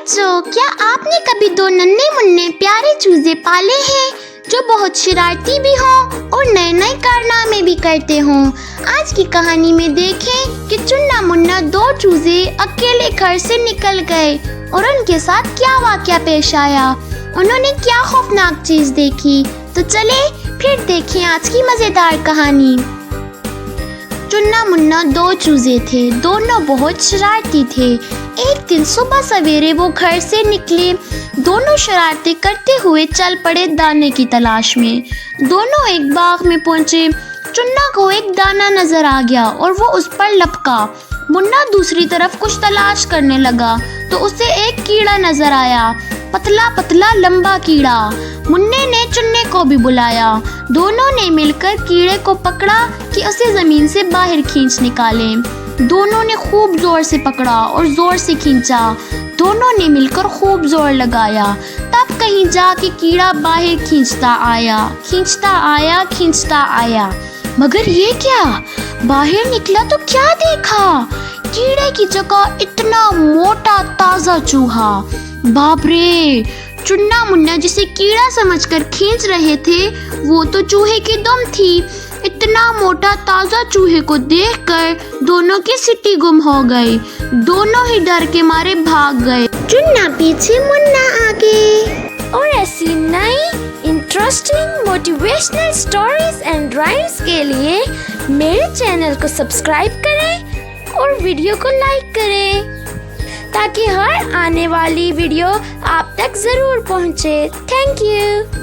बच्चों, क्या आपने कभी दो नन्हे मुन्ने प्यारे चूजे पाले हैं जो बहुत शरारती भी हों और नए नए कारनामे भी करते हों? आज की कहानी में देखें कि चुन्ना मुन्ना दो चूजे अकेले घर से निकल गए और उनके साथ क्या वाकया पेश आया, उन्होंने क्या खौफनाक चीज देखी। तो चले फिर देखें आज की मजेदार कहानी। चुन्ना मुन्ना दो चूजे थे, दोनों बहुत शरारती थे। एक दिन सुबह सवेरे वो घर से निकले। दोनों शरारतें करते हुए चल पड़े दाने की तलाश में। दोनों एक बाग में पहुंचे। चुन्ना को एक दाना नजर आ गया और वो उस पर लपका। मुन्ना दूसरी तरफ कुछ तलाश करने लगा तो उसे एक कीड़ा नजर आया, पतला पतला लंबा कीड़ा। मुन्ने ने चुन्ने को भी बुलाया। दोनों ने मिलकर कीड़े को पकड़ा कि उसे जमीन से बाहर खींच निकालें। दोनों ने खूब जोर से पकड़ा और जोर से खींचा। दोनों ने मिलकर खूब जोर लगाया। तब कहीं जाके कीड़ा बाहर खींचता आया। मगर ये क्या? बाहर निकला तो क्या देखा? कीड़े की जगह इतना मोटा ताजा चूहा। बाप रे! चुन्ना मुन्ना जिसे कीड़ा समझकर खींच रहे थे वो तो चूहे की दुम थी। इतना मोटा ताजा चूहे को देखकर दोनों की सिटी गुम हो गई। दोनों ही डर के मारे भाग गए। चुन्ना पीछे मुन्ना आगे। और ऐसी नई interesting motivational stories and rhymes के लिए मेरे चैनल को सब्सक्राइब करें और वीडियो को लाइक करें ताकि हर आने वाली वीडियो आप तक जरूर पहुंचे। Thank you.